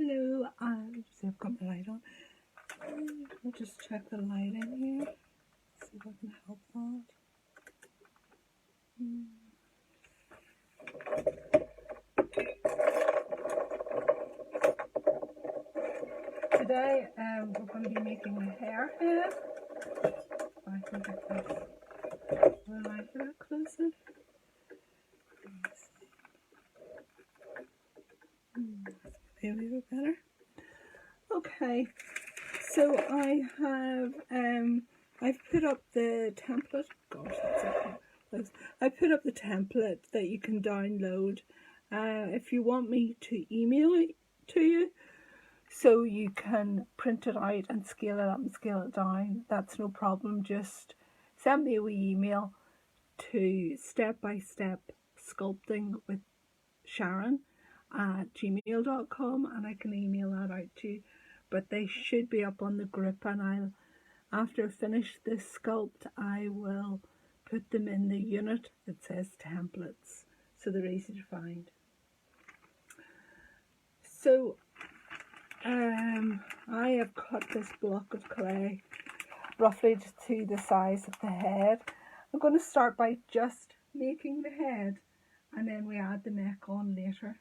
Hello, see I've got my light on. I'll just check the light in here, see if I can help that. Today we're going to be making a hare head. I can get the light a bit closer. Maybe a bit better. Okay, so I have I've put up the template. Gosh, that's so close. I put up the template that you can download if you want me to email it to you, so you can print it out and scale it up and scale it down. That's no problem. Just send me a wee email to step-by-step sculpting with Sharon at gmail.com and I can email that out to you. But they should be up on the group, and after I finish this sculpt, I will put them in the unit that says templates, so they're easy to find. So I have cut this block of clay roughly to the size of the head. I'm going to start by just making the head, and then we add the neck on later.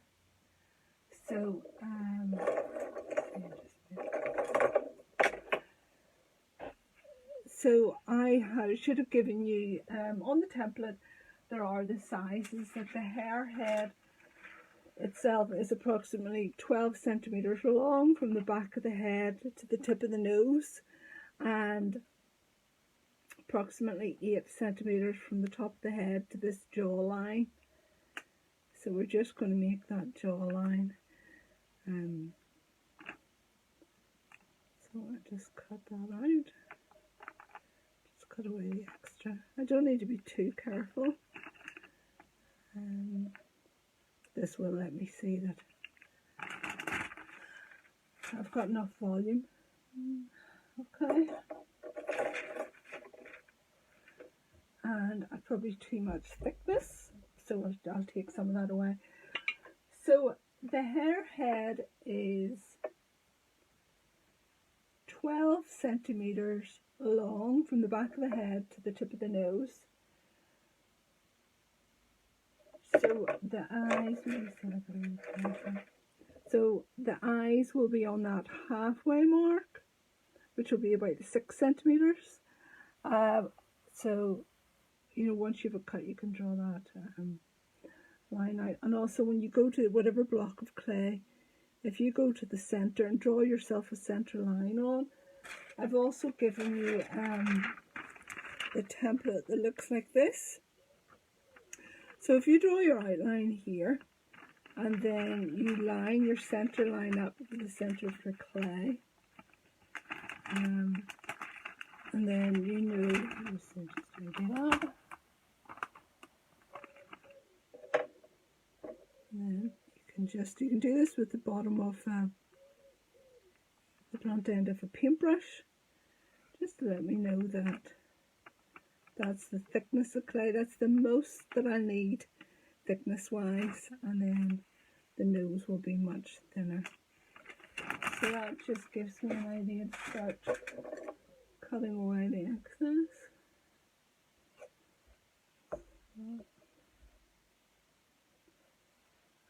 So I should have given you, on the template, there are the sizes that the hare head itself is approximately 12 centimeters long from the back of the head to the tip of the nose, and approximately 8 centimeters from the top of the head to this jawline. So we're just going to make that jawline. So I just cut that out. Cut away the extra. I don't need to be too careful. This will let me see that I've got enough volume. Okay. And I've probably too much thickness, so I'll take some of that away. So the hare head is 12 centimeters long from the back of the head to the tip of the nose. So the eyes will be on that halfway mark, which will be about 6 centimeters. So you know, once you have a cut, you can draw that line out. And also, when you go to whatever block of clay, if you go to the center and draw yourself a center line on, I've also given you the template that looks like this. So if you draw your outline here, and then you line your center line up to the center of your clay, and then you know, just do that. And then you can do this with the bottom of the blunt end of a paintbrush, just to let me know that that's the thickness of clay. That's the most that I need thickness wise, and then the nose will be much thinner. So that just gives me an idea to start cutting away the excess.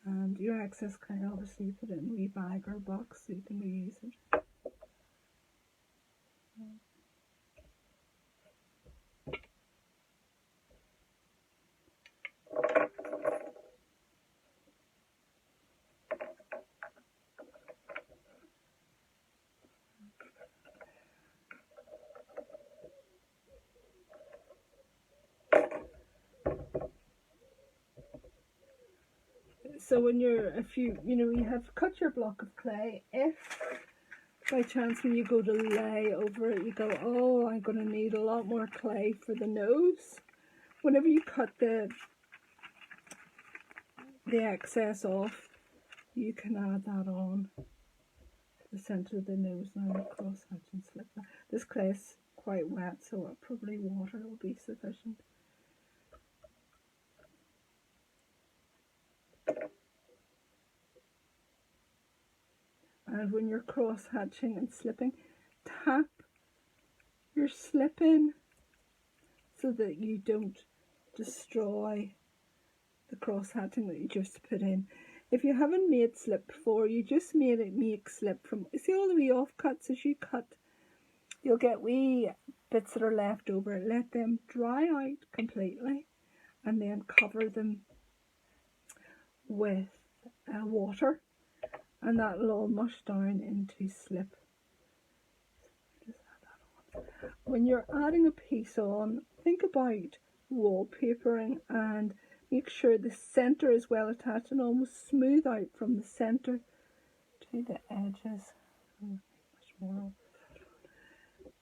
And your excess clay, obviously you put it in a wee bag or box so you can reuse it. So when if you have cut your block of clay, if by chance when you go to lay over it, you go, oh, I'm going to need a lot more clay for the nose. Whenever you cut the excess off, you can add that on to the centre of the nose now, cross hatch and slip that. This clay is quite wet, so probably water will be sufficient. And when you're cross hatching and slipping, tap your slip in so that you don't destroy the cross hatching that you just put in. If you haven't made slip before, you just make slip from, see all the wee offcuts as you cut, you'll get wee bits that are left over. Let them dry out completely and then cover them with water, and that will all mush down into slip. When you're adding a piece on, think about wallpapering and make sure the centre is well attached and almost smooth out from the centre to the edges. Much more.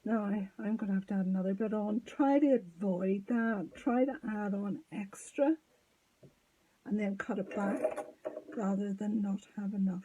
Now I'm going to have to add another bit on. Try to avoid that. Try to add on extra and then cut it back rather than not have enough.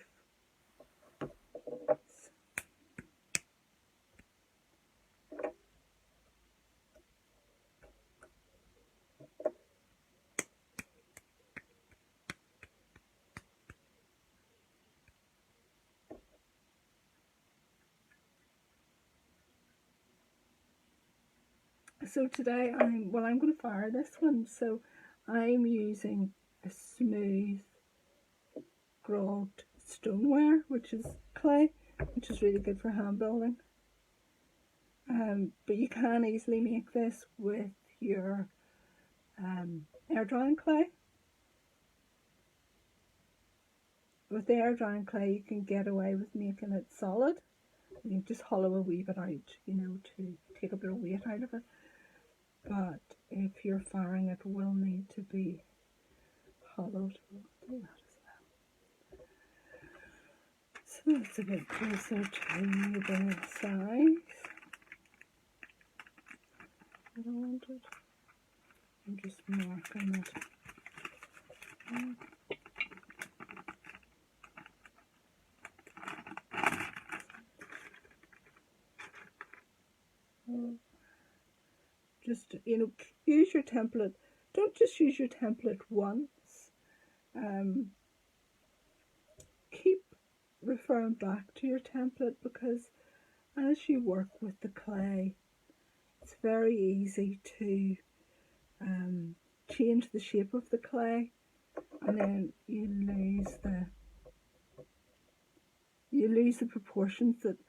So today I'm going to fire this one, so I'm using a smooth grogged stoneware, which is clay, which is really good for hand building. But you can easily make this with your air drying clay. With the air drying clay you can get away with making it solid. You just hollow a wee bit out, you know, to take a bit of weight out of it. But if you're firing, it will need to be hollowed. We'll do that as well. So that's a bit closer to the size that I wanted. I'm just marking it. Just, you know, use your template. Don't just use your template once. Keep referring back to your template, because as you work with the clay, it's very easy to change the shape of the clay, and then you lose the proportions. That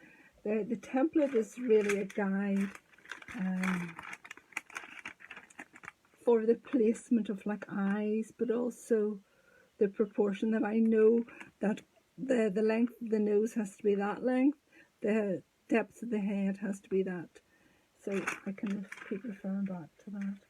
the template is really a guide for the placement of like eyes, but also the proportion that I know that the length of the nose has to be that length, the depth of the head has to be that. So I can keep referring back to that.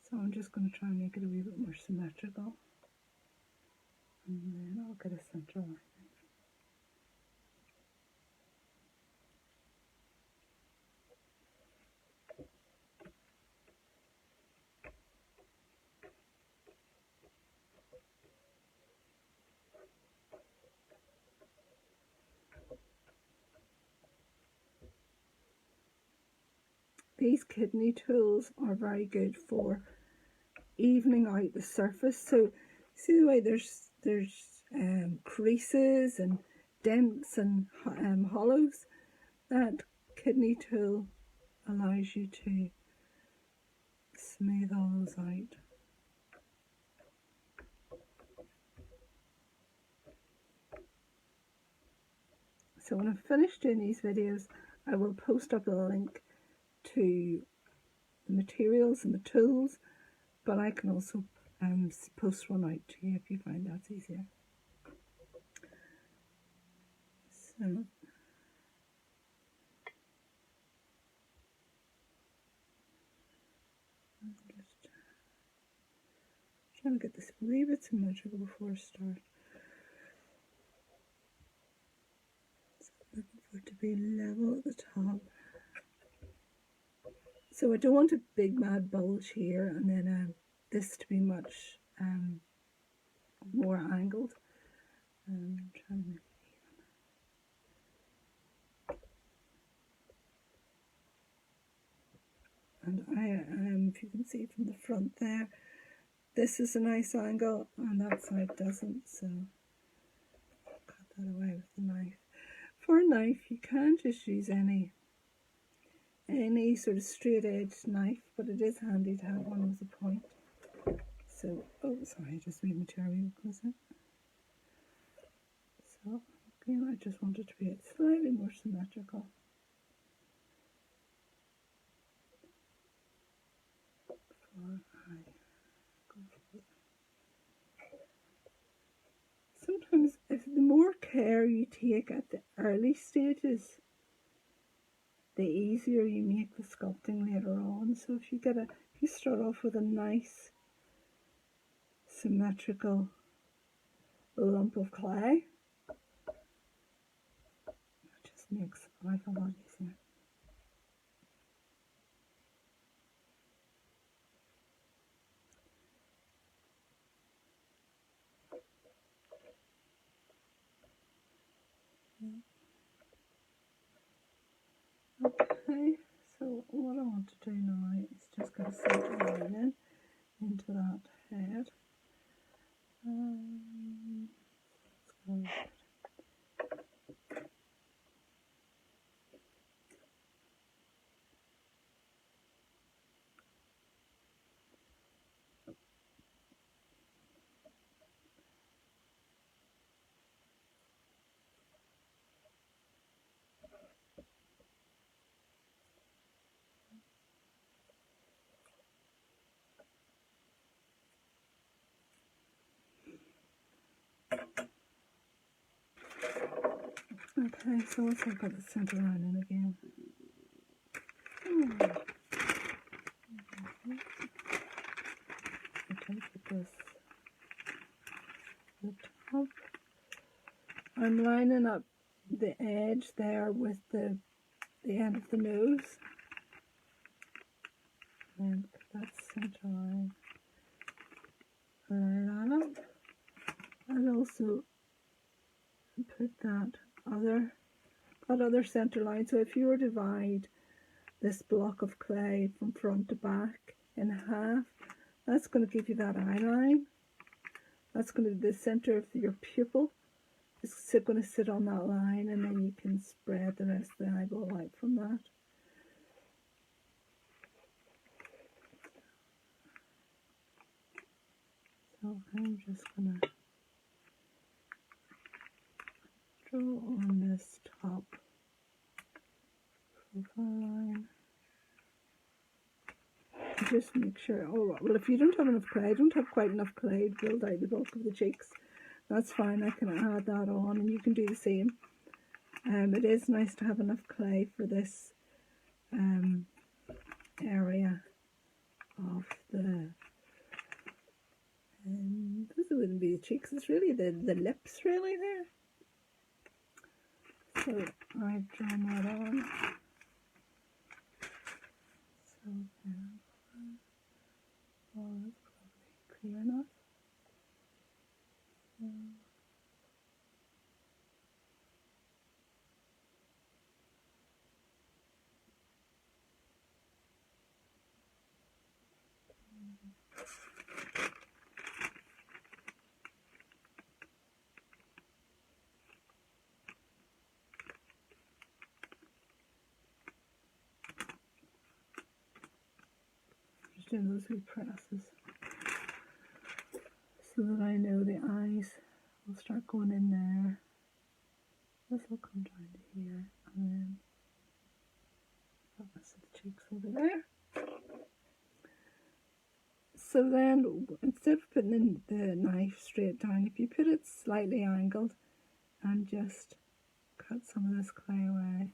So I'm just going to try and make it a wee bit more symmetrical, and then I'll get a centre line. These kidney tools are very good for evening out the surface. So see the way there's creases and dents and hollows. That kidney tool allows you to smooth all those out. So when I'm finished doing these videos, I will post up a link to the materials and the tools, but I can also post one out to you if you find that's easier. So I'm just trying to get this a wee bit symmetrical before I start. So looking for it to be level at the top. So I don't want a big mad bulge here, and then this to be much more angled. I'm trying to make it even. And if you can see from the front there, this is a nice angle and that side doesn't, so cut that away with the knife. For a knife, you can just use any sort of straight edged knife, but it is handy to have one with a point. So, oh sorry, I just made my chair wheel closer. So again, I just want it to be slightly more symmetrical. Before I go for it. Sometimes, if the more care you take at the early stages, the easier you make the sculpting later on. So if you start off with a nice symmetrical lump of clay, it just makes life a lot easier. Okay, so what I want to do now is just get a center line into that head. Let's go. Okay, so once I've got the center line in again, okay, put this the top. I'm lining up the edge there with the end of the nose, and put that center line, lay that up, and also put that other center line. So if you were to divide this block of clay from front to back in half, that's going to give you that eye line. That's going to be the center of your pupil. It's going to sit on that line, and then you can spread the rest of the eyeball out from that. So I'm just going to draw on this top profile line. Just make sure, oh well, if you don't have enough clay, don't have quite enough clay to build out the bulk of the cheeks, that's fine. I can add that on, and you can do the same. It is nice to have enough clay for this area of the, this wouldn't be the cheeks, it's really the lips really there. So I've drawn that on. So oh, that's probably clear enough. Just doing those wee presses so that I know the eyes will start going in there. This will come down to here, and then the rest of the cheeks will be there. So then, instead of putting in the knife straight down, if you put it slightly angled and just cut some of this clay away,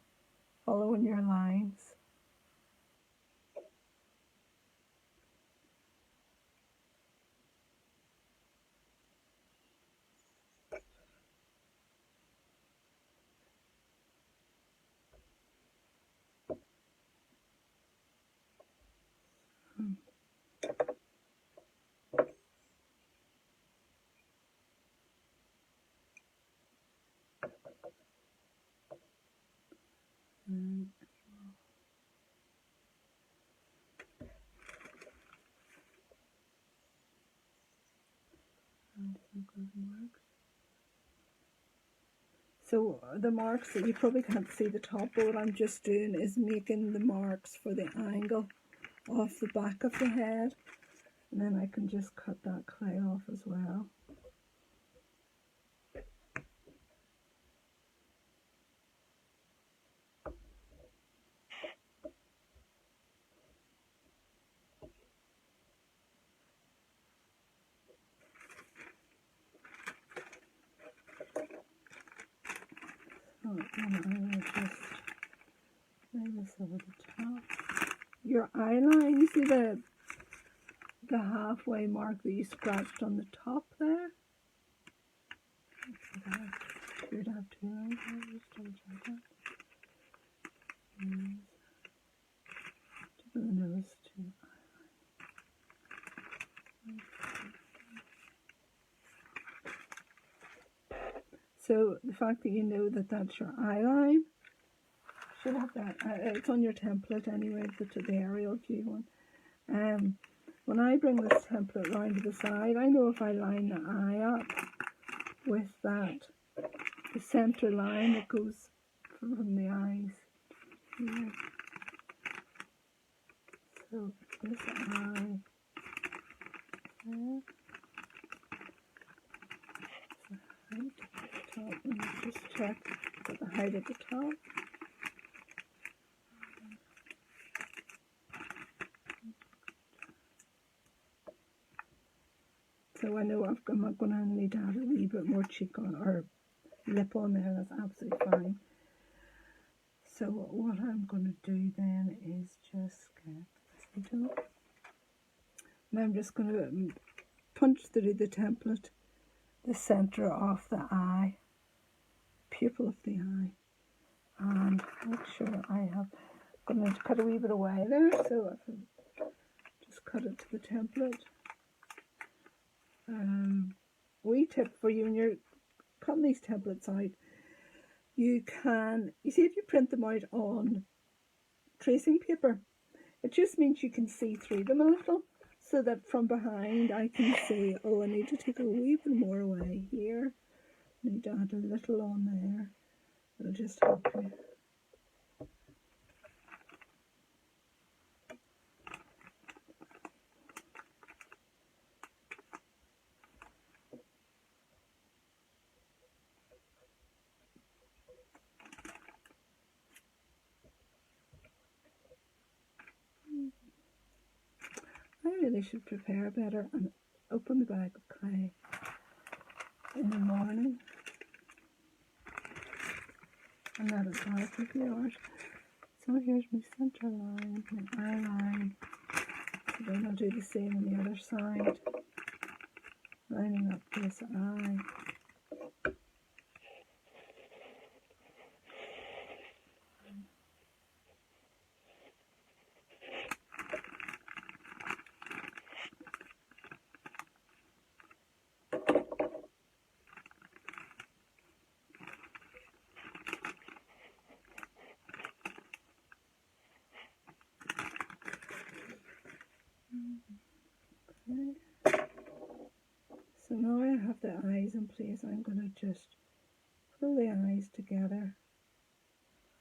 following your lines. And marks. So the marks that you probably can't see the top, but what I'm just doing is making the marks for the angle off the back of the head, and then I can just cut that clay off as well. So then I will just lay this over the top. Your eye line, you see the halfway mark that you scratched on the top there? You'd have two lines there, just double check that. And tip of the nose to so the fact that you know that that's your eye line, should have that. It's on your template anyway, the aerial view one. When I bring this template round to the side, I know if I line the eye up with that, the centre line that goes from the eyes here. So this eye there. Top, and just check at the height at the top. So I know I'm not going to need to add a wee bit more cheek on or lip on there. That's absolutely fine. So what I'm going to do then is just get this needle, and I'm just going to punch through the template the centre of the eye, pupil of the eye, and make sure I have. I'm going to cut a wee bit away there, so I can just cut it to the template. Wee tip for you when you're cutting these templates out, you see if you print them out on tracing paper, it just means you can see through them a little, so that from behind I can see, oh, I need to take a wee bit more away here, I need to add a little on there. It'll just help you. I really should prepare better and open the bag of clay in the morning and let it dry for a few hours. So here's my centre line, my eye line. So then I'll do the same on the other side, lining up this eye. Okay. So now I have the eyes in place, I'm going to just pull the eyes together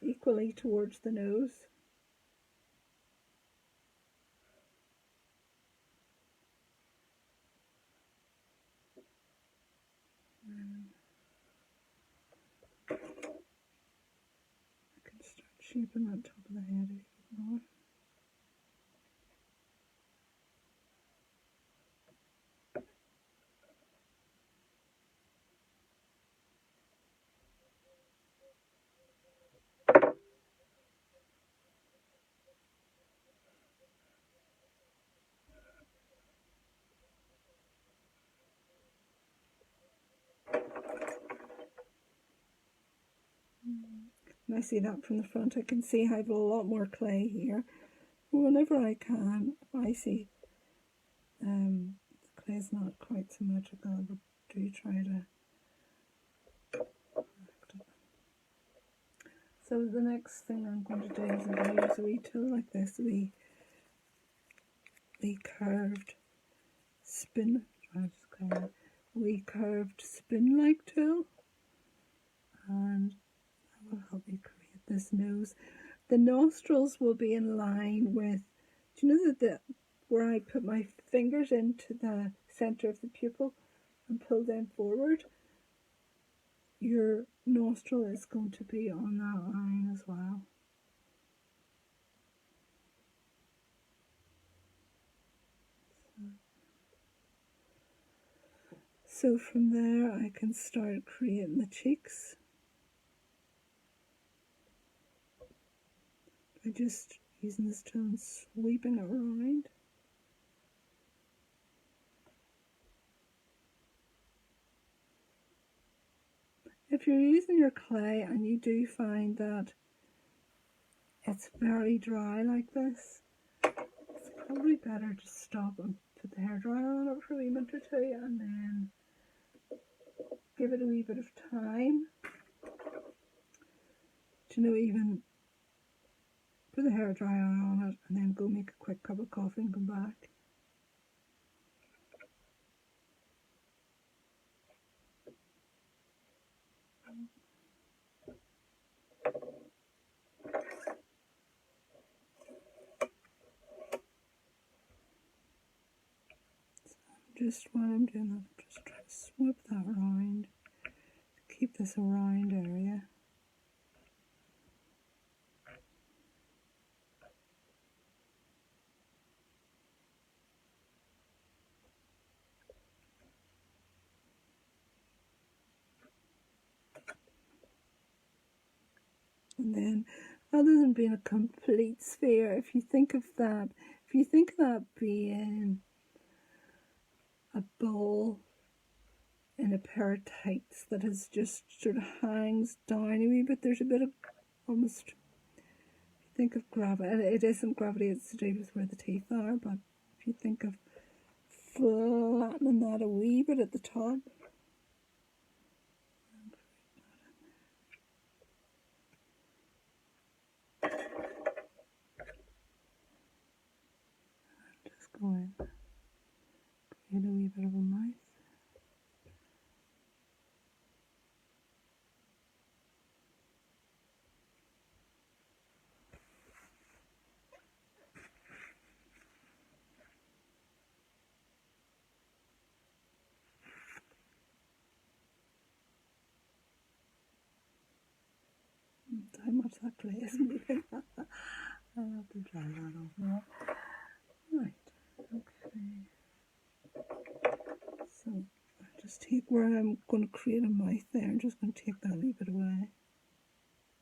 equally towards the nose. I can start shaping that top of the head a bit more. And I see that from the front. I can see I have a lot more clay here. Whenever I can, if I see the clay is not quite symmetrical, I would do try to correct it. So the next thing I'm going to do is I'm going to use a wee tool like this, a wee curved spin, wee curved spin-like tool, and that will help me create this nose. The nostrils will be in line with, do you know that where I put my fingers into the centre of the pupil and pull them forward, your nostril is going to be on that line as well. So from there I can start creating the cheeks by just using this tool and sweeping it around. If you're using your clay and you do find that it's very dry like this, it's probably better to stop and put the hairdryer on it for a wee minute or two and then give it a wee bit of time. Do you know, even put the hairdryer on it and then go make a quick cup of coffee and come back. Just while I'm doing that, I'm just trying to swoop that around, keep this a round area. And then, other than being a complete sphere, if you think of that being a ball in a pair of tights that is just sort of hangs down a wee bit, there's a bit of almost, think of gravity, it isn't gravity, it's to do with where the teeth are, but if you think of flattening that a wee bit at the top, just go in, create a wee bit of a mouth. How much that clay is moving. I'll have to dry that off now. Right, okay. So I just take where I'm going to create a mouth there, I'm just going to take that a wee bit away.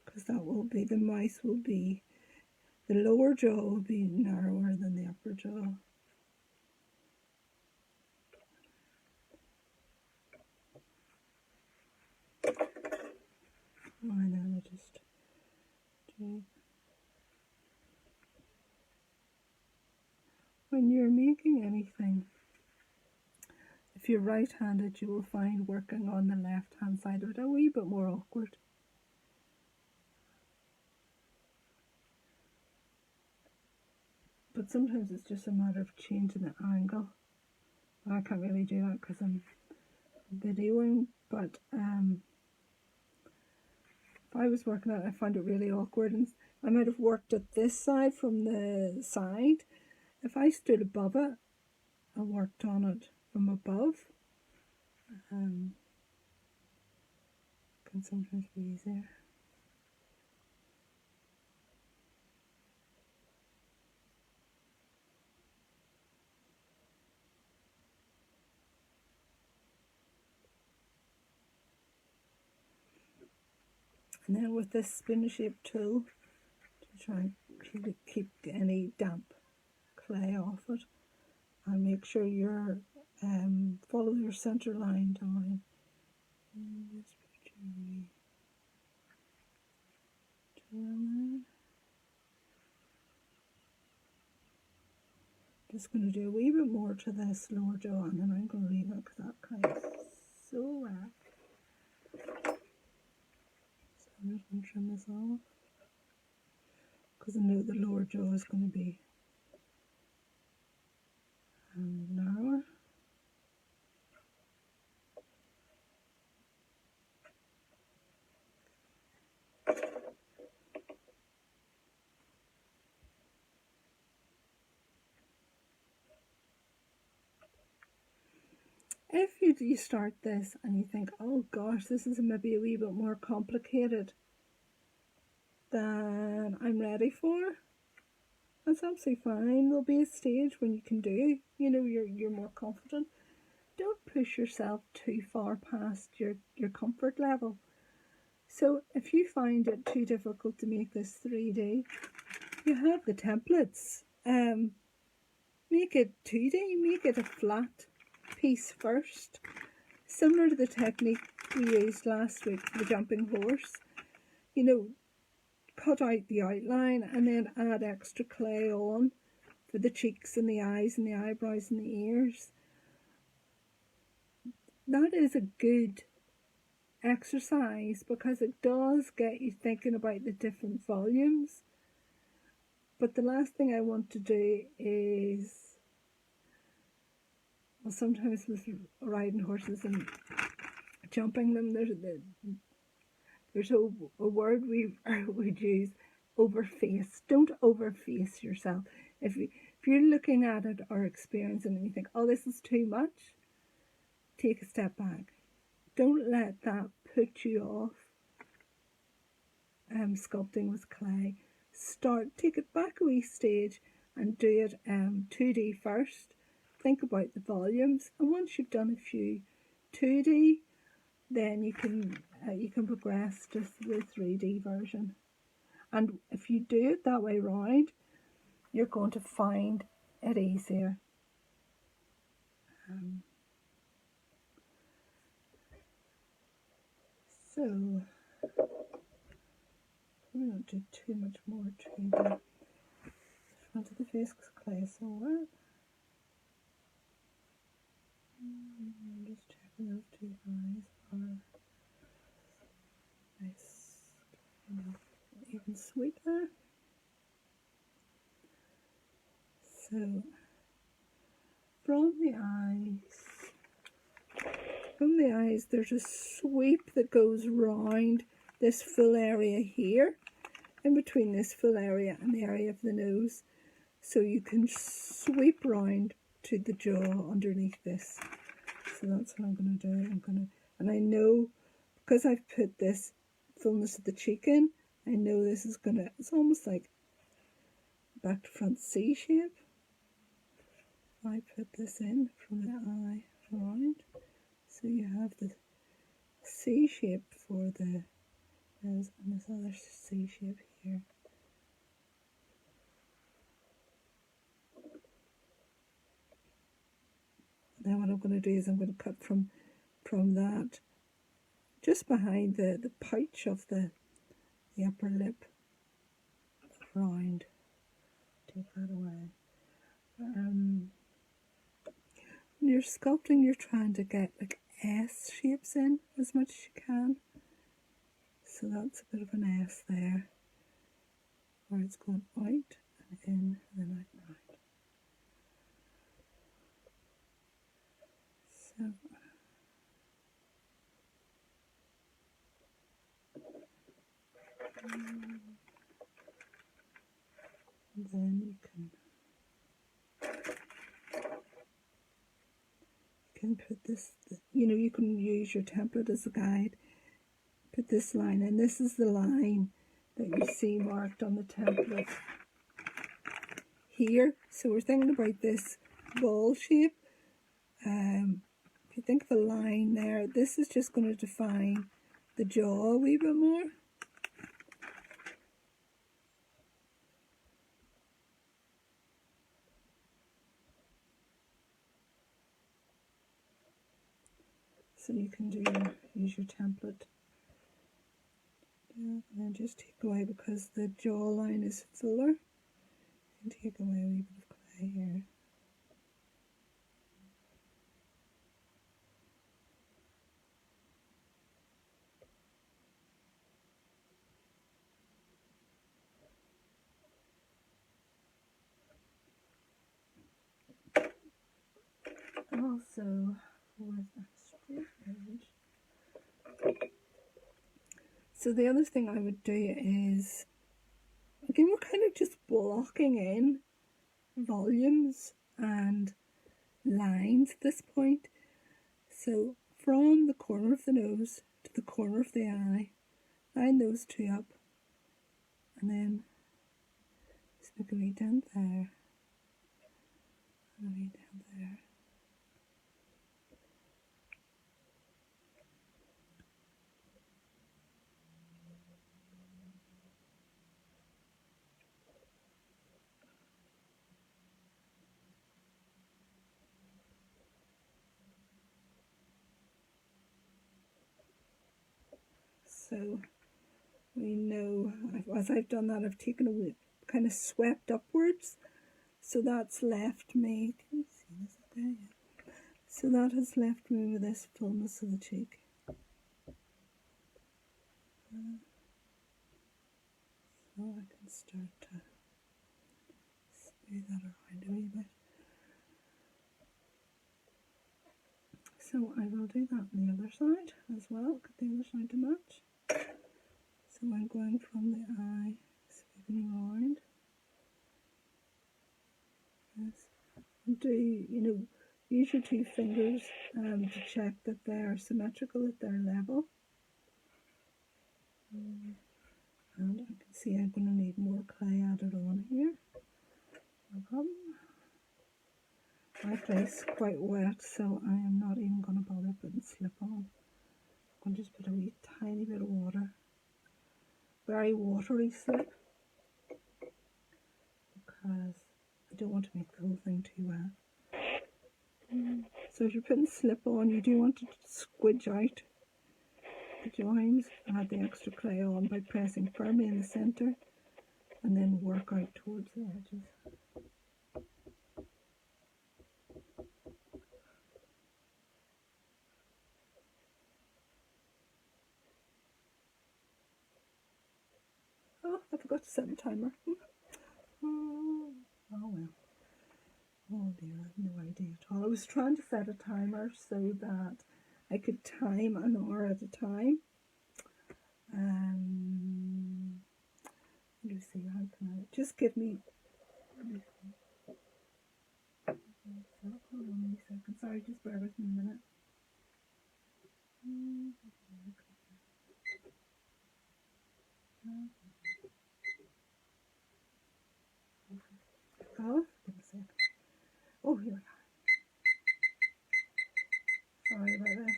Because that will be, the mouth will be, the lower jaw will be narrower than the upper jaw. And then I just do. When you're making anything, if you're right-handed, you will find working on the left-hand side of it a wee bit more awkward. But sometimes it's just a matter of changing the angle. I can't really do that because I'm videoing, but if I was working at it, I found it really awkward, and I might have worked at this side from the side. If I stood above it and worked on it from above, can sometimes be easier. And then with this spin-shaped tool, to try and keep any damp clay off it, and make sure you're follow your centre line down. And just put your wee tool in there. Just going to do a wee bit more to this lower jaw, and then I'm going to leave it because that kind of so wet. So I'm just going to trim this off. because I know the lower jaw is going to be narrower. If you start this and you think, oh gosh, this is maybe a wee bit more complicated than I'm ready for, that's absolutely fine. There'll be a stage when you can do, you know, you're more confident. Don't push yourself too far past your comfort level. So if you find it too difficult to make this 3D, you have the templates. Make it 2D, make it a flat piece first. Similar to the technique we used last week for the jumping horse. You know, cut out the outline and then add extra clay on for the cheeks and the eyes and the eyebrows and the ears. That is a good exercise because it does get you thinking about the different volumes. But the last thing I want to do is, well, sometimes with riding horses and jumping them, there's a word we'd use, overface. Don't overface yourself. If you're looking at it or experiencing it and you think, oh, this is too much, take a step back. Don't let that put you off sculpting with clay. Take it back a wee stage and do it 2D first. Think about the volumes, and once you've done a few 2D, then you can progress to the 3D version. And if you do it that way round, you're going to find it easier. So we don't do too much more 3D. Front of the face because clay is so wet. I'm just checking those two eyes are nice, even sweet there. So from the eyes, there's a sweep that goes round this full area here, in between this full area and the area of the nose. So you can sweep round to the jaw underneath this. So that's what I'm going to do. And I know, because I've put this fullness of the cheek in, I know this is it's almost like back to front C shape. I put this in from the eye around. So you have the C shape for the nose and this other C shape here. Then what I'm going to do is I'm going to cut from that just behind the pouch of the upper lip round. Take that away. When you're sculpting, you're trying to get like S shapes in as much as you can. So that's a bit of an S there, where it's going out and in and then out and out. So and then you can put this, you can use your template as a guide. Put this line in. This is the line that you see marked on the template here. So we're thinking about this ball shape. If you think of a line there, this is just going to define the jaw a wee bit more. So you can use your template. And then just take away, because the jawline is fuller, and take away a wee bit of clay here. also with a straight edge. So the other thing I would do is, again, we're kind of just blocking in volumes and lines at this point. So from the corner of the nose to the corner of the eye, line those two up, and then just make a wee dent there, and a wee dent there. So we know, as I've done that, I've taken a kind of swept upwards, so that's left me, can you see this? Okay, yeah. So that has left me with this fullness of the cheek. So I can start to smooth that around a wee bit. So I will do that on the other side as well, get the other side to match. So I'm going from the eye, smoothing around. Yes. And do, use your two fingers to check that they are symmetrical, that they're level. And I can see I'm going to need more clay added on here. No problem. My place is quite wet, so I am not even going to bother putting slip on. I'm going to just put a wee tiny bit of water. Very watery slip, because I don't want to make the whole thing too wet. So if you're putting slip on, you do want to squidge out the joins, add the extra clay on by pressing firmly in the centre, and then work out towards the edges. Oh, I forgot to set the timer. Oh well. Oh dear, I have no idea at all. I was trying to set a timer so that I could time an hour at a time. Let me see, how can I just give me, hold on a second, sorry, just bear with me a minute. Oh, give me a second. Oh, here we are. Sorry about this.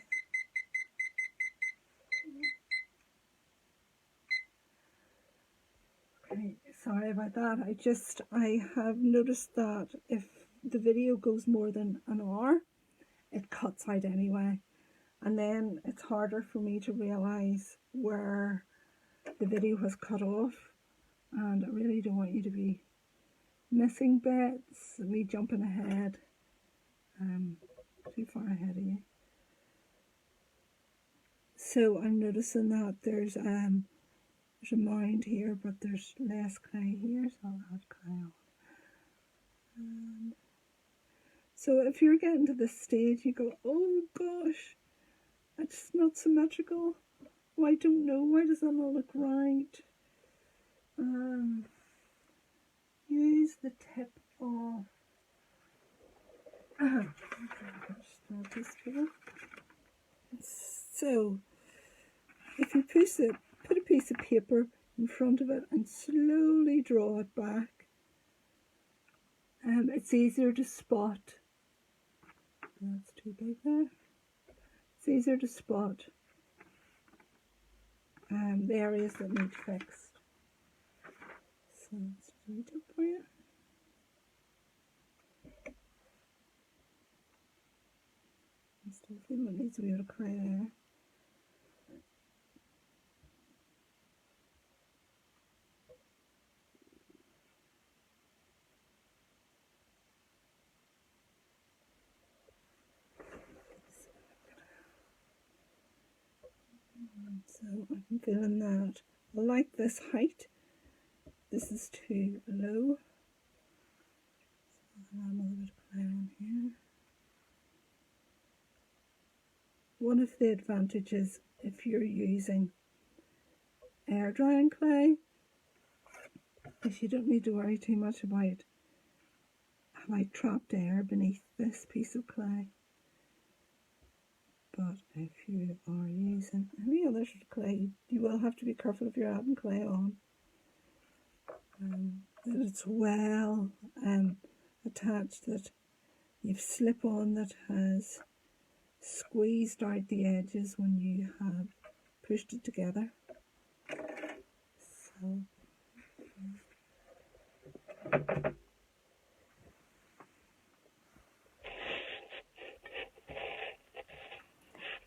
Okay, sorry about that. I have noticed that if the video goes more than an hour, it cuts out anyway. And then it's harder for me to realise where the video has cut off. And I really don't want you to be missing bits, me jumping ahead, too far ahead of you. So I'm noticing that there's a mound here, but there's less clay here, so I'll add clay on. So if you're getting to this stage, you go, oh gosh, it's not symmetrical. Oh, I don't know, why does that not look right? Use the tip of so if you put a piece of paper in front of it and slowly draw it back, it's easier to spot. That's too big there. It's easier to spot the areas that need fixed. So let's do it for you. I'm still feeling it needs a bit of clay there. So I'm feeling that. I like this height. This is too low. So I'll add a little bit of clay on here. one of the advantages if you're using air drying clay is you don't need to worry too much about have I trapped air beneath this piece of clay. But if you are using any other sort of clay, you will have to be careful if you're adding clay on. That it's well attached, that you've slip-on that has squeezed out the edges when you have pushed it together.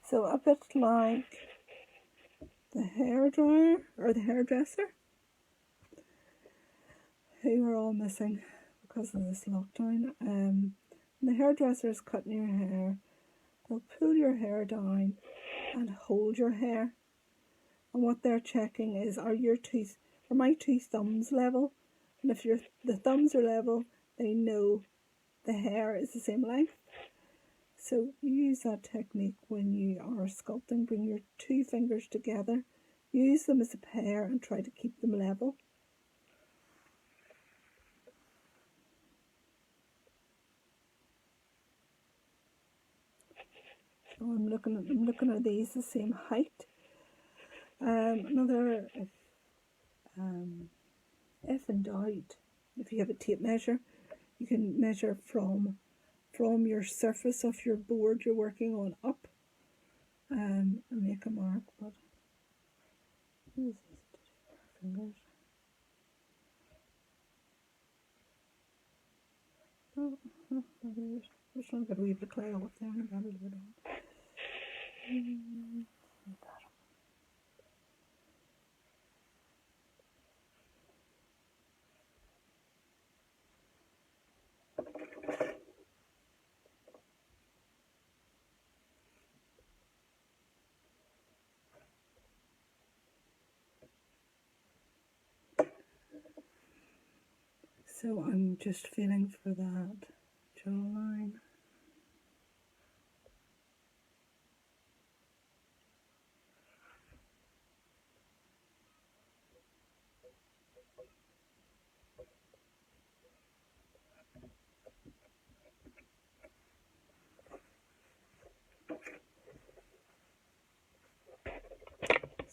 So a bit like the hairdryer or the hairdresser, who are all missing because of this lockdown. The hairdresser is cutting your hair. They'll pull your hair down and hold your hair. And what they're checking is, are my two thumbs level? And if the thumbs are level, they know the hair is the same length. So use that technique when you are sculpting. Bring your two fingers together, use them as a pair and try to keep them level. So I'm looking at these the same height. Another, if in doubt, if you have a tape measure, you can measure from your surface of your board you're working on up, and make a mark. But it's easy to do with our fingers. I'm just trying to get a wee bit of clay off there and I got a little bit on. So I'm just feeling for that jawline.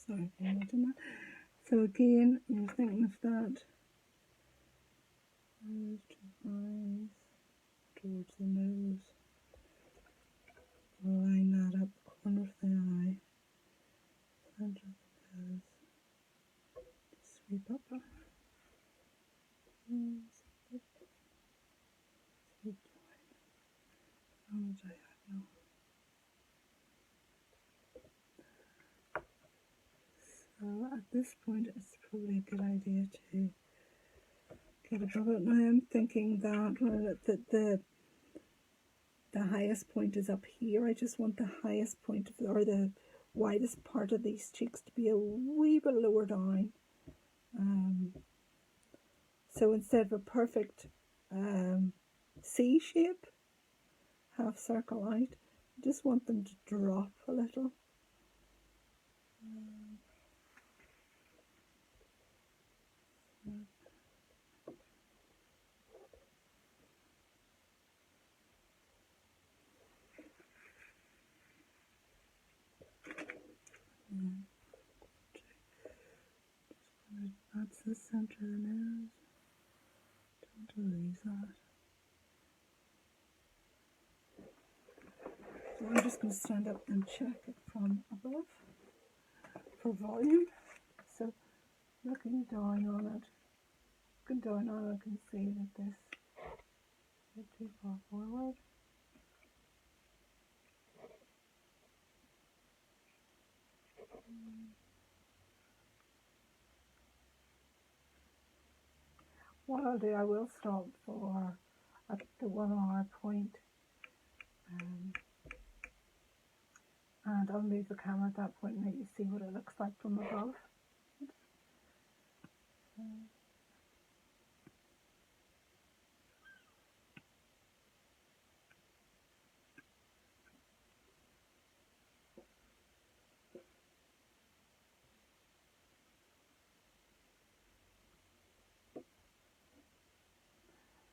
Sorry for not doing that. So again, you're thinking of that. Eyes towards the nose. Line that up the corner of the eye. Center of the nose. Sweep up. Sweep down. On the diagonal. So at this point, it's probably a good idea to get above it. Now I'm thinking that the highest point is up here. I just want the highest point or the widest part of these cheeks to be a wee bit lower down. So instead of a perfect C shape, half circle out, I just want them to drop a little. That's the center of the nose. Don't lose that. So I'm just going to stand up and check it from above for volume. So looking down on it, I can see that this is too far forward. What I'll do, I will stop at the 1 hour point, and I'll move the camera at that point and let you see what it looks like from above.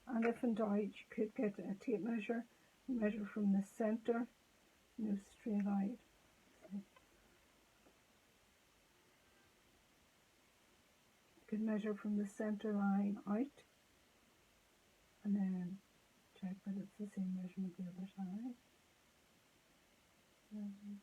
And if in doubt, you could get a tape measure, measure from the centre, straight out. You could measure from the centre line out, and then check that it's the same measurement the other side. Okay.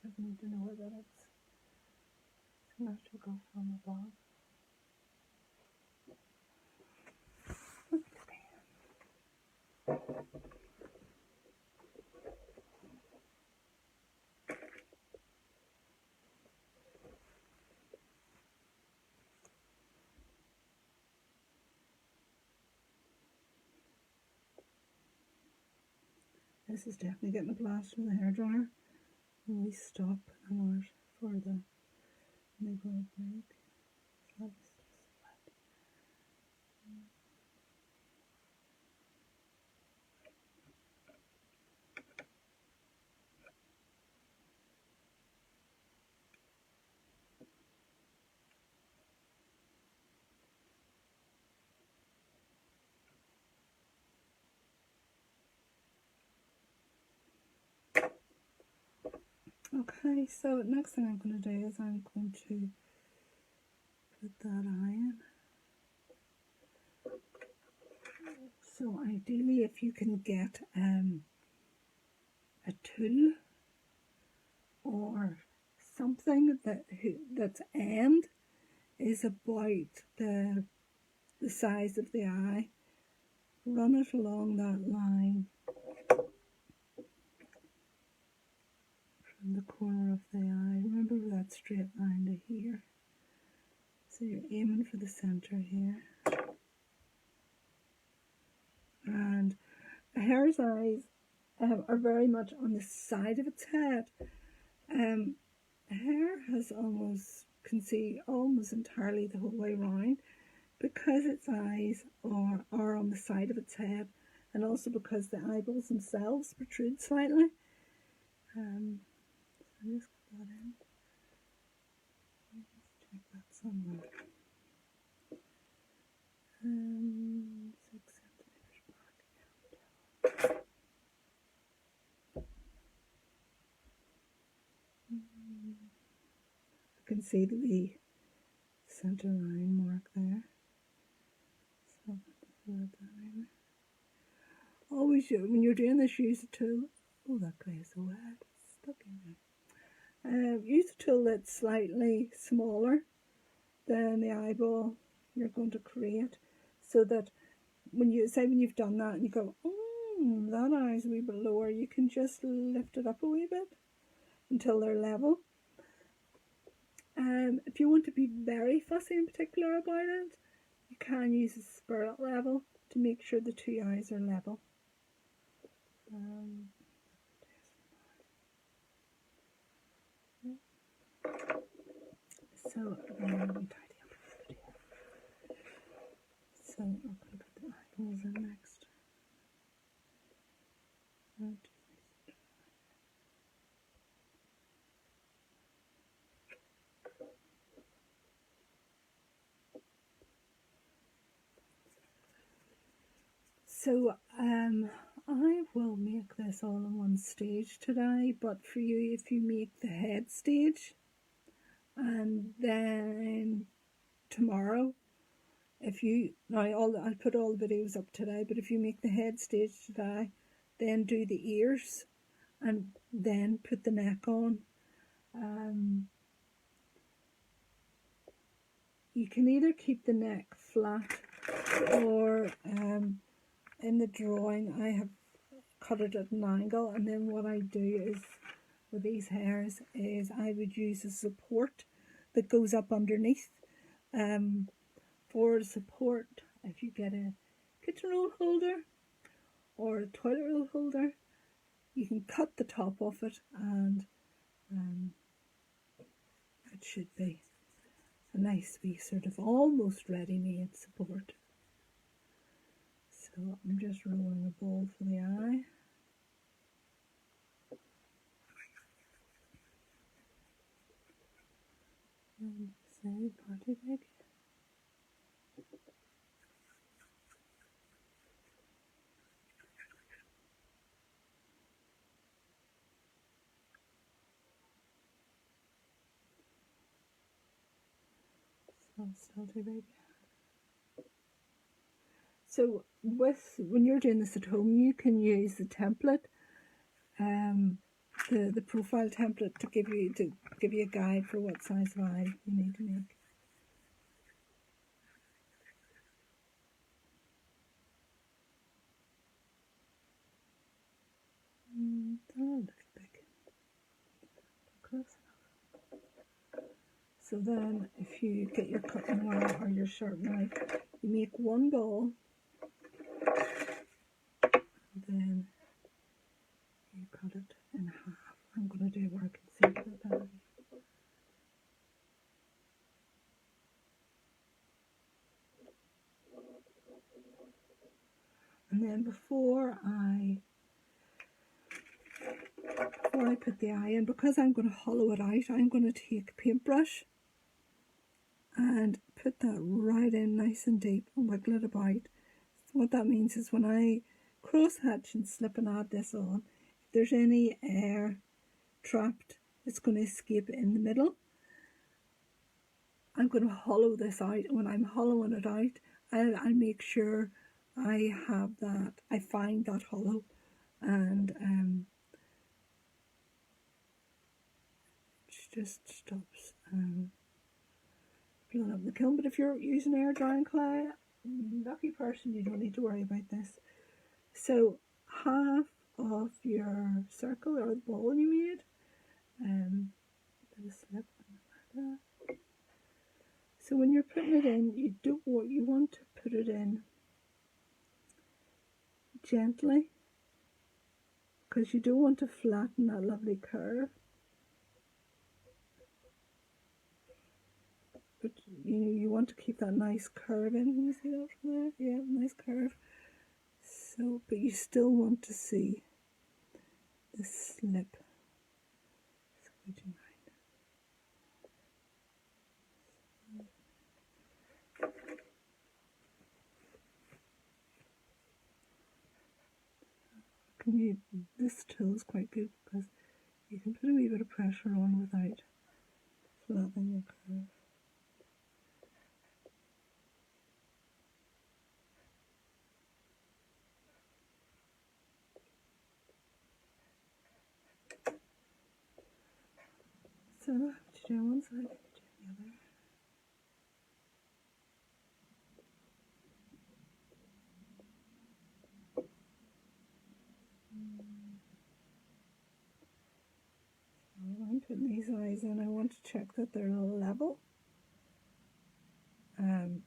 Just need to know that it's symmetrical from above. This is definitely getting a blast from the hairdryer. When we stop an hour for the neighbourhood break. So that's okay, so next thing I'm going to do is I'm going to put that eye in. So ideally, if you can get a tool or something that's end is about the size of the eye, run it along that line from the corner of the eye. Remember that straight line to here. So you're aiming for the center here. And a hare's eyes are very much on the side of its head. A hare has can see almost entirely the whole way round because its eyes are on the side of its head, and also because the eyeballs themselves protrude slightly. So just put that in. Let's check that somewhere. 6 centimeters back. You can see the wee center line mark there. So put that in. Always, when you're doing this, use a tool. Oh, that clay is so wet. It's stuck in there. Use a tool that's slightly smaller than the eyeball you're going to create, so that when you've done that and you go, oh, that eye's a wee bit lower, you can just lift it up a wee bit until they're level. If you want to be very fussy and particular about it, you can use a spirit level to make sure the two eyes are level. So let me tidy up a bit here. So I'm going to put the eyeballs in next. So I will make this all in one stage today, but for you, if you make the head stage, and then tomorrow, I'll put all the videos up today, but if you make the head stage today, then do the ears, and then put the neck on. You can either keep the neck flat, or in the drawing I have cut it at an angle, and then what I do is with these hairs is I would use a support that goes up underneath. For support, if you get a kitchen roll holder or a toilet roll holder, you can cut the top off it, and it should be a nice wee sort of almost ready-made support. So I'm just rolling a ball for the eye. And say party bag. Still too big. So when you're doing this at home, you can use the template, the profile template to give you a guide for what size of eye you need to make. A little big. Close enough. So then, if you get your cutting wire or your sharp knife, you make one ball, and then you cut it in half. I'm going to do where I can see it better. And then before I put the eye in, because I'm going to hollow it out, I'm going to take a paintbrush and put that right in nice and deep and wiggle it about. So what that means is when I cross hatch and slip and add this on, if there's any air trapped, it's going to escape in the middle. I'm going to hollow this out, and when I'm hollowing it out, I'll make sure I have that, I find that hollow, and it just stops blowing up the kiln. But if you're using air drying clay, lucky person, you don't need to worry about this. So half of your circle or the ball you made, bit of slip like that. So when you're putting it in, you want to put it in gently, because you don't want to flatten that lovely curve. But you want to keep that nice curve in. Can you see that from there? Yeah, nice curve. So, but you still want to see the slip. So would you mind? This tool is quite good because you can put a wee bit of pressure on without flattening your curve. So what you do on one side, you do the other. So I'm putting these eyes in. I want to check that they're level,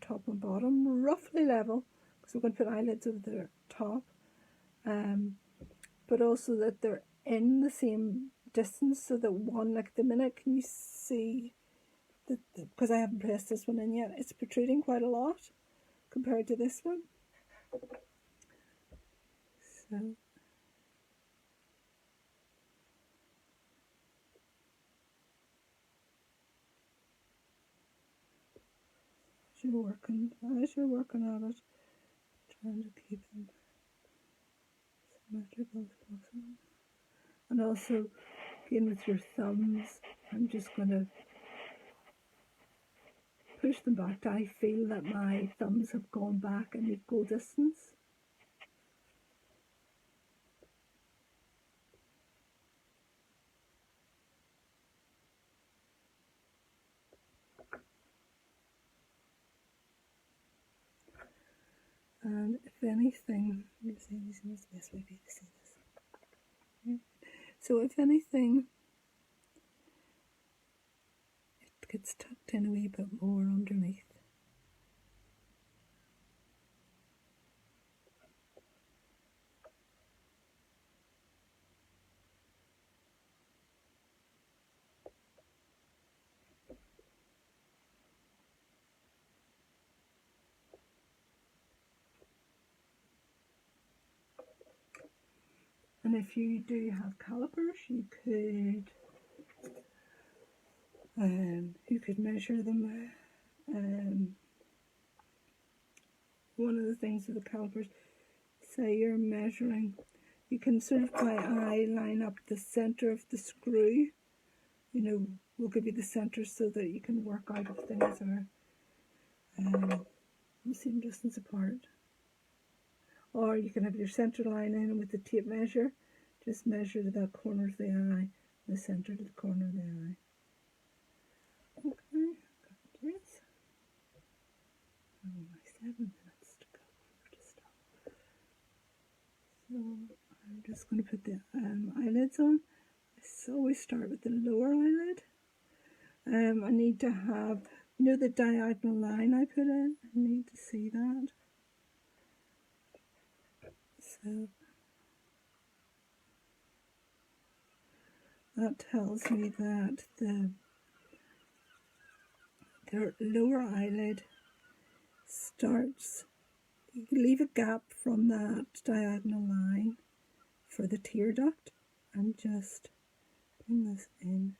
top and bottom, roughly level, because we're going to put eyelids over the top, but also that they're in the same distance, so that one, like the minute, can you see that, because I haven't pressed this one in yet, it's protruding quite a lot compared to this one. So as you're working on it, trying to keep them symmetrical as possible. And also, again with your thumbs, I'm just going to push them back. I feel that my thumbs have gone back an equal distance. And if anything, let me see, this is the best way for you to see this. Yeah. So if anything, it gets tucked in a wee bit more underneath. And if you do have calipers, you could measure them. One of the things with the calipers, say you're measuring, you can sort of by eye line up the center of the screw. You know, we'll give you the center so that you can work out if things are the same distance apart. Or you can have your center line in with the tape measure. Just measure to that corner of the eye, the center to the corner of the eye. Okay, got this. Only 7 minutes to go to stop. So I'm just going to put the eyelids on. I always start with the lower eyelid. I need to have, you know, the diagonal line I put in. I need to see that. So that tells me that their lower eyelid starts, you leave a gap from that diagonal line for the tear duct, and just bring this in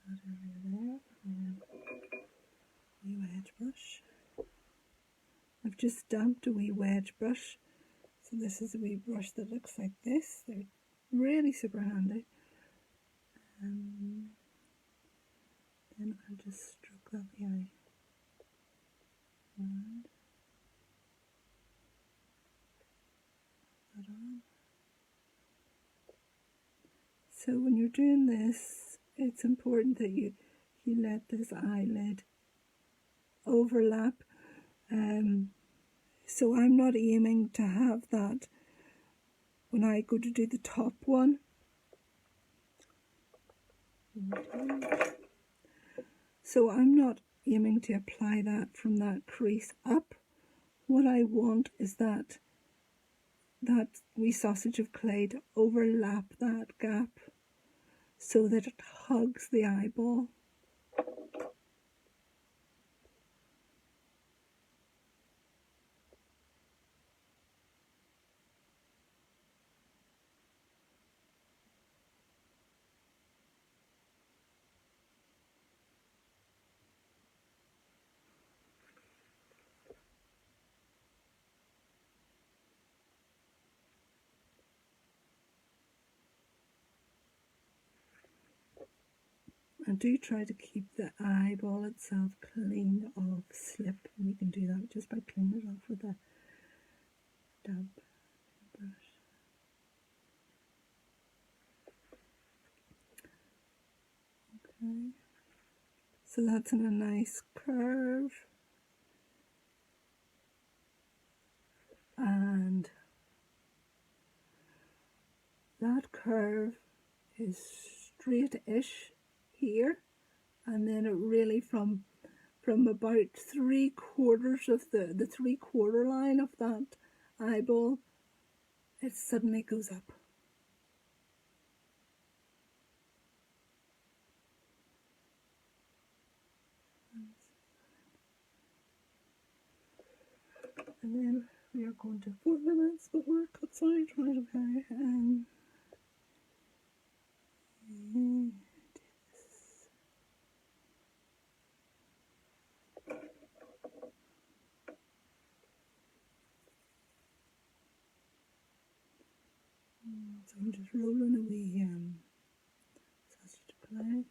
that area there, and a wee wedge brush. I've just stamped a wee wedge brush, so this is a wee brush that looks like this. They're really super handy. Then I'll just stroke that wee eye around. That on. So when you're doing this, it's important that you let this eyelid overlap. So I'm not aiming to have that when I go to do the top one. So I'm not aiming to apply that from that crease up. What I want is that wee sausage of clay to overlap that gap so that it hugs the eyeball. And do try to keep the eyeball itself clean of slip, and you can do that just by cleaning it off with a damp brush. Okay, so that's in a nice curve, and that curve is straight-ish here, and then it really from about 3/4 of the 3/4 line of that eyeball, it suddenly goes up. And then we are going to 4 minutes before it cuts out. Right, okay. So I'm just rolling away sausage clay.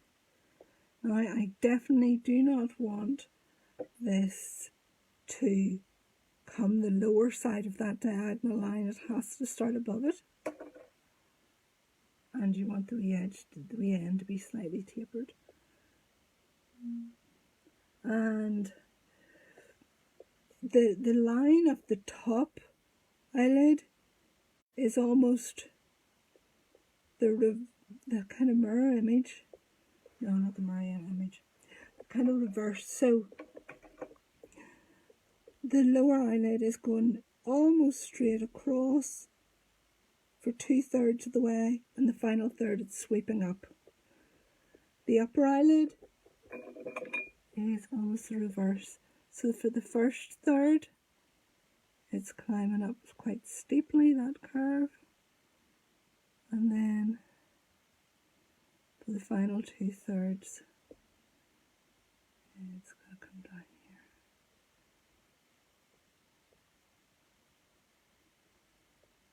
Now I definitely do not want this to come the lower side of that diagonal line. It has to start above it, and you want the wee edge, the wee end to be slightly tapered. And the line of the top eyelid is almost the kind of mirror image. No, not the mirror image. The kind of reverse. So the lower eyelid is going almost straight across for 2/3 of the way, and the final third it's sweeping up. The upper eyelid is almost the reverse. So for the first third, it's climbing up quite steeply, that curve. And then for the final 2/3, it's going to come down here.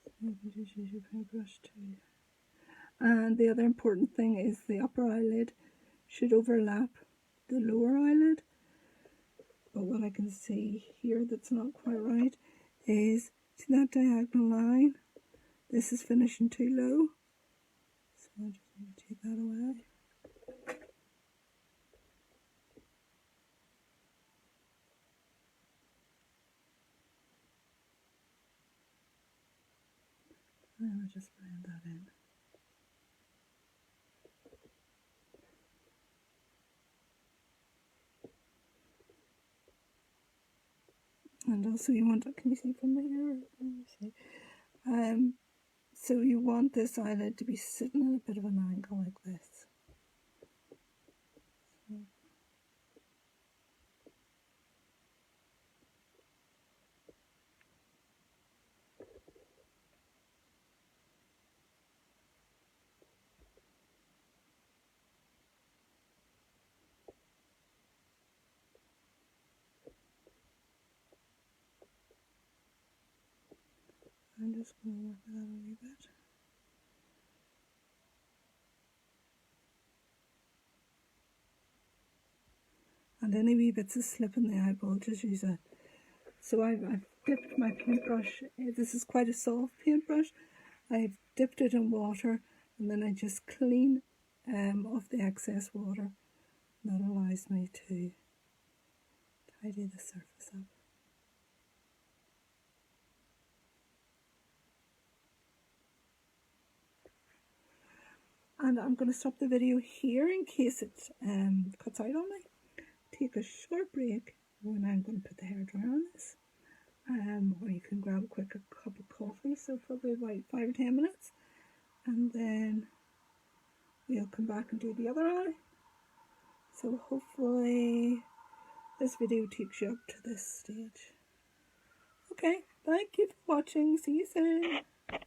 So you can just use your paintbrush too. And the other important thing is the upper eyelid should overlap the lower eyelid. But what I can see here that's not quite right is, see that diagonal line? This is finishing too low. So I just need to take that away. And I'll just blend that in. And also you want, can you see from here? Let me see. So you want this eyelid to be sitting at a bit of an angle like this. So. I'm just going to work that a wee bit. And any wee bits of slip in the eyeball, just use it. So I've dipped my paintbrush. This is quite a soft paintbrush. I've dipped it in water and then I just clean off the excess water. That allows me to tidy the surface up. And I'm going to stop the video here in case it cuts out on me. Take a short break when I'm going to put the hairdryer on this. Or you can grab a quick cup of coffee, so probably about 5 or 10 minutes. And then we'll come back and do the other eye. So hopefully this video takes you up to this stage. Okay, thank you for watching. See you soon.